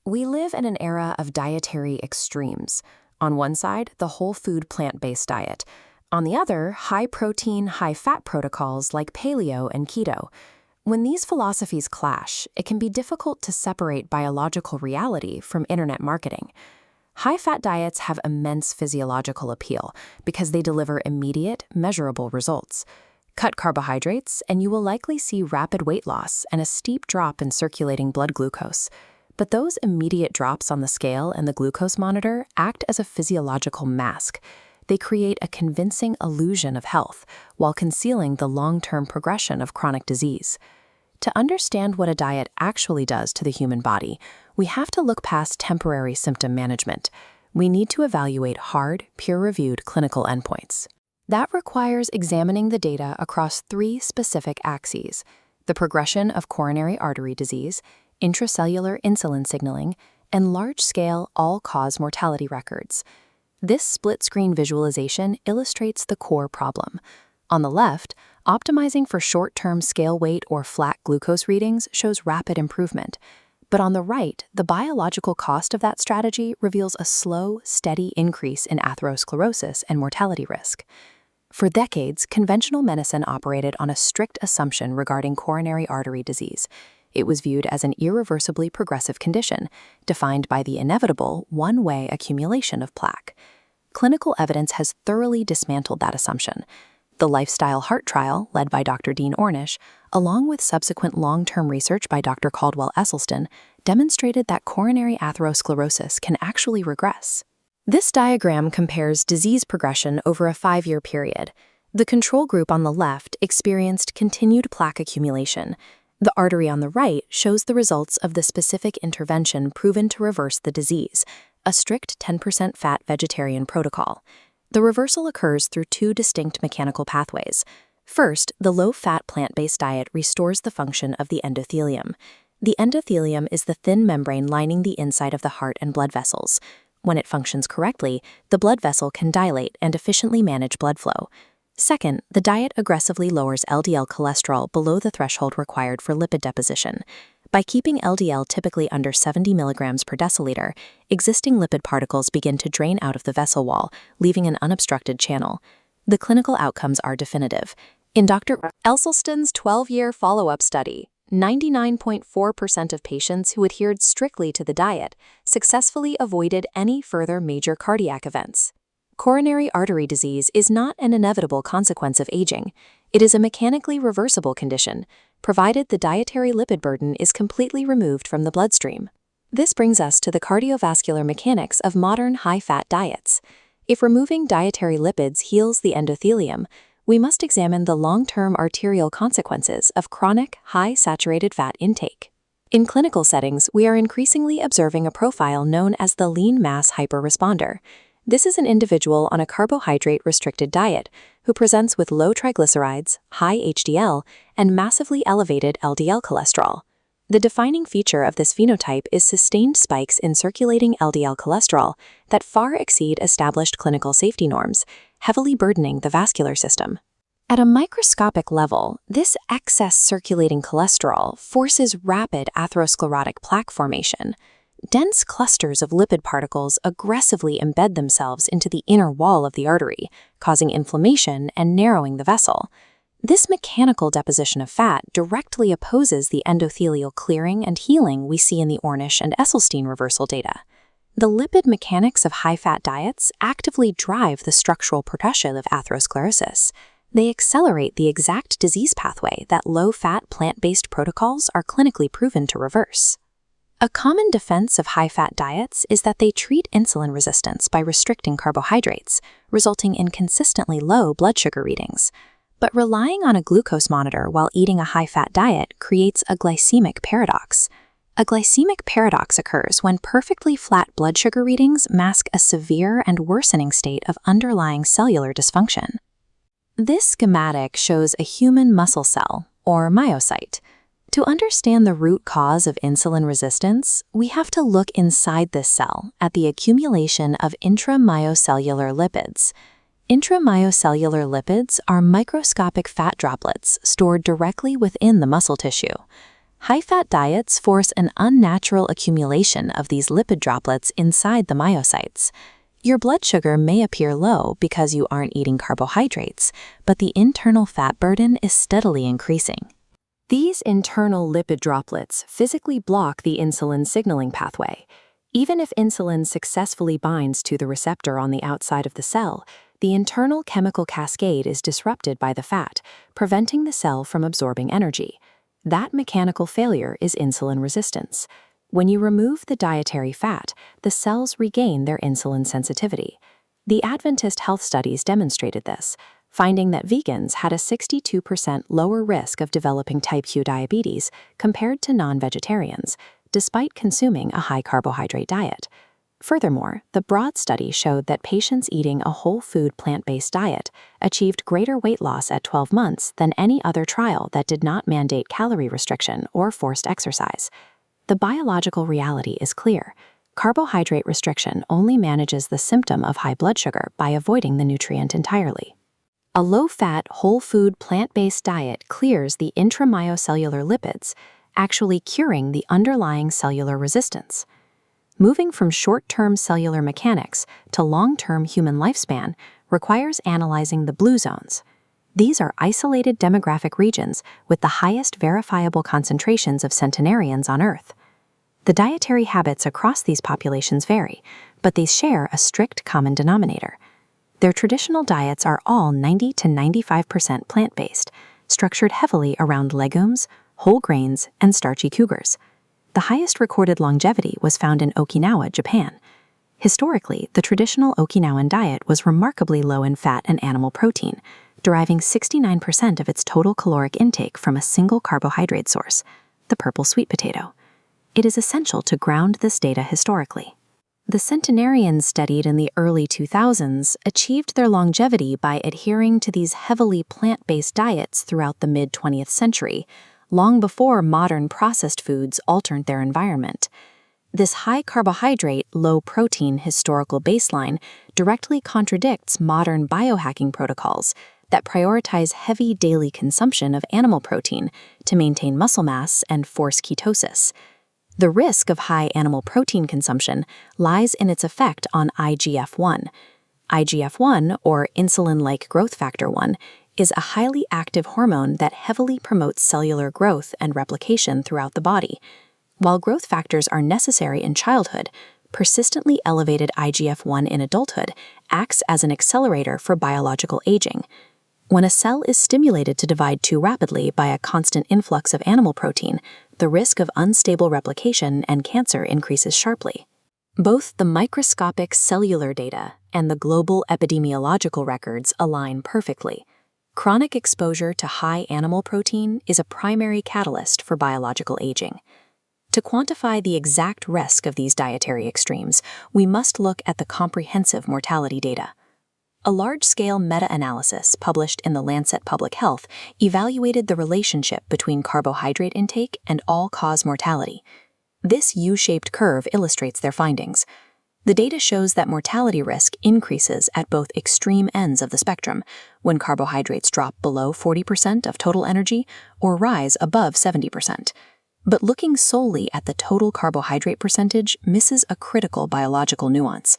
We live in an era of dietary extremes. On one side, the whole food plant-based diet. On the other, high-protein, high-fat protocols like paleo and keto. When these philosophies clash, it can be difficult to separate biological reality from internet marketing. High-fat diets have immense physiological appeal because they deliver immediate, measurable results. Cut carbohydrates, and you will likely see rapid weight loss and a steep drop in circulating blood glucose. But those immediate drops on the scale and the glucose monitor act as a physiological mask. They create a convincing illusion of health while concealing the long-term progression of chronic disease. To understand what a diet actually does to the human body, we have to look past temporary symptom management. We need to evaluate hard, peer-reviewed clinical endpoints. That requires examining the data across 3 specific axes: the progression of coronary artery disease, intracellular insulin signaling, and large-scale all-cause mortality records. This split-screen visualization illustrates the core problem. On the left, optimizing for short-term scale weight or flat glucose readings shows rapid improvement. But on the right, the biological cost of that strategy reveals a slow, steady increase in atherosclerosis and mortality risk. For decades, conventional medicine operated on a strict assumption regarding coronary artery disease. It was viewed as an irreversibly progressive condition, defined by the inevitable one-way accumulation of plaque. Clinical evidence has thoroughly dismantled that assumption. The Lifestyle Heart Trial, led by Dr. Dean Ornish, along with subsequent long-term research by Dr. Caldwell Esselstyn, demonstrated that coronary atherosclerosis can actually regress. This diagram compares disease progression over a 5-year period. The control group on the left experienced continued plaque accumulation. The artery on the right shows the results of the specific intervention proven to reverse the disease, a strict 10% fat vegetarian protocol. The reversal occurs through 2 distinct mechanical pathways. First, the low-fat plant-based diet restores the function of the endothelium. The endothelium is the thin membrane lining the inside of the heart and blood vessels. When it functions correctly, the blood vessel can dilate and efficiently manage blood flow. Second, the diet aggressively lowers LDL cholesterol below the threshold required for lipid deposition. By keeping LDL typically under 70 milligrams per deciliter, existing lipid particles begin to drain out of the vessel wall, leaving an unobstructed channel. The clinical outcomes are definitive. In Dr. Esselstyn's 12-year follow-up study, 99.4% of patients who adhered strictly to the diet successfully avoided any further major cardiac events. Coronary artery disease is not an inevitable consequence of aging. It is a mechanically reversible condition, provided the dietary lipid burden is completely removed from the bloodstream. This brings us to the cardiovascular mechanics of modern high-fat diets. If removing dietary lipids heals the endothelium, we must examine the long-term arterial consequences of chronic, high-saturated fat intake. In clinical settings, we are increasingly observing a profile known as the lean mass hyperresponder. This is an individual on a carbohydrate-restricted diet who presents with low triglycerides, high HDL, and massively elevated LDL cholesterol. The defining feature of this phenotype is sustained spikes in circulating LDL cholesterol that far exceed established clinical safety norms, heavily burdening the vascular system. At a microscopic level, this excess circulating cholesterol forces rapid atherosclerotic plaque formation. Dense clusters of lipid particles aggressively embed themselves into the inner wall of the artery, causing inflammation and narrowing the vessel. This mechanical deposition of fat directly opposes the endothelial clearing and healing we see in the Ornish and Esselstyn reversal data. The lipid mechanics of high-fat diets actively drive the structural progression of atherosclerosis. They accelerate the exact disease pathway that low-fat plant-based protocols are clinically proven to reverse. A common defense of high-fat diets is that they treat insulin resistance by restricting carbohydrates, resulting in consistently low blood sugar readings. But relying on a glucose monitor while eating a high-fat diet creates a glycemic paradox. A glycemic paradox occurs when perfectly flat blood sugar readings mask a severe and worsening state of underlying cellular dysfunction. This schematic shows a human muscle cell, or myocyte. To understand the root cause of insulin resistance, we have to look inside this cell at the accumulation of intramyiocellular lipids. Intramyiocellular lipids are microscopic fat droplets stored directly within the muscle tissue. High-fat diets force an unnatural accumulation of these lipid droplets inside the myocytes. Your blood sugar may appear low because you aren't eating carbohydrates, but the internal fat burden is steadily increasing. These internal lipid droplets physically block the insulin signaling pathway. Even if insulin successfully binds to the receptor on the outside of the cell, the internal chemical cascade is disrupted by the fat, preventing the cell from absorbing energy. That mechanical failure is insulin resistance. When you remove the dietary fat, the cells regain their insulin sensitivity. The Adventist health studies demonstrated this, finding that vegans had a 62% lower risk of developing type 2 diabetes compared to non-vegetarians, despite consuming a high-carbohydrate diet. Furthermore, the broad study showed that patients eating a whole food plant-based diet achieved greater weight loss at 12 months than any other trial that did not mandate calorie restriction or forced exercise. The biological reality is clear. Carbohydrate restriction only manages the symptom of high blood sugar by avoiding the nutrient entirely. A low-fat, whole food plant-based diet clears the intramyiocellular lipids, actually curing the underlying cellular resistance. Moving from short-term cellular mechanics to long-term human lifespan requires analyzing the blue zones. These are isolated demographic regions with the highest verifiable concentrations of centenarians on Earth. The dietary habits across these populations vary, but they share a strict common denominator. Their traditional diets are all 90 to 95% plant-based, structured heavily around legumes, whole grains, and starchy cougars. The highest recorded longevity was found in Okinawa, Japan. Historically, the traditional Okinawan diet was remarkably low in fat and animal protein, deriving 69% of its total caloric intake from a single carbohydrate source, the purple sweet potato. It is essential to ground this data historically. The centenarians studied in the early 2000s achieved their longevity by adhering to these heavily plant-based diets throughout the mid-20th century, long before modern processed foods altered their environment. This high-carbohydrate, low-protein historical baseline directly contradicts modern biohacking protocols that prioritize heavy daily consumption of animal protein to maintain muscle mass and force ketosis. The risk of high animal protein consumption lies in its effect on IGF-1. IGF-1, or insulin-like growth factor 1, is a highly active hormone that heavily promotes cellular growth and replication throughout the body. While growth factors are necessary in childhood, persistently elevated IGF-1 in adulthood acts as an accelerator for biological aging. When a cell is stimulated to divide too rapidly by a constant influx of animal protein, the risk of unstable replication and cancer increases sharply. Both the microscopic cellular data and the global epidemiological records align perfectly. Chronic exposure to high animal protein is a primary catalyst for biological aging. To quantify the exact risk of these dietary extremes, we must look at the comprehensive mortality data. A large-scale meta-analysis published in the Lancet Public Health evaluated the relationship between carbohydrate intake and all-cause mortality. This U-shaped curve illustrates their findings. The data shows that mortality risk increases at both extreme ends of the spectrum, when carbohydrates drop below 40% of total energy or rise above 70%. But looking solely at the total carbohydrate percentage misses a critical biological nuance.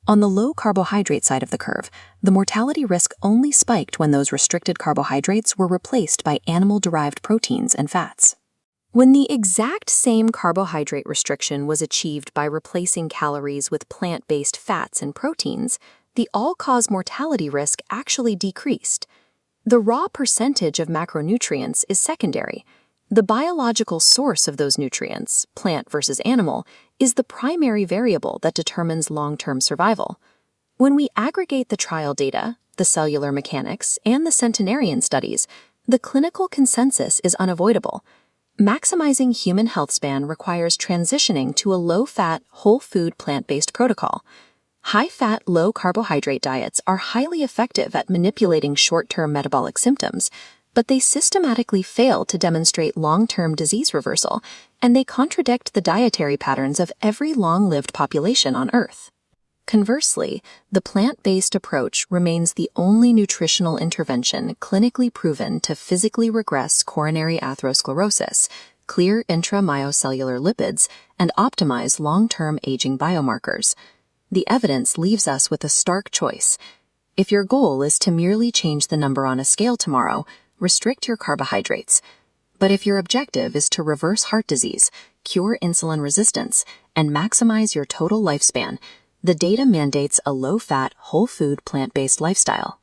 On the low carbohydrate side of the curve, the mortality risk only spiked when those restricted carbohydrates were replaced by animal-derived proteins and fats. When the exact same carbohydrate restriction was achieved by replacing calories with plant-based fats and proteins, the all-cause mortality risk actually decreased. The raw percentage of macronutrients is secondary. The biological source of those nutrients, plant versus animal, is the primary variable that determines long-term survival. When we aggregate the trial data, the cellular mechanics, and the centenarian studies, the clinical consensus is unavoidable. Maximizing human health span requires transitioning to a low-fat, whole-food plant-based protocol. High-fat, low-carbohydrate diets are highly effective at manipulating short-term metabolic symptoms, but they systematically fail to demonstrate long-term disease reversal, and they contradict the dietary patterns of every long-lived population on Earth. Conversely, the plant-based approach remains the only nutritional intervention clinically proven to physically regress coronary atherosclerosis, clear intramyiocellular lipids, and optimize long-term aging biomarkers. The evidence leaves us with a stark choice. If your goal is to merely change the number on a scale tomorrow, restrict your carbohydrates. But if your objective is to reverse heart disease, cure insulin resistance, and maximize your total lifespan, the data mandates a low-fat, whole-food, plant-based lifestyle.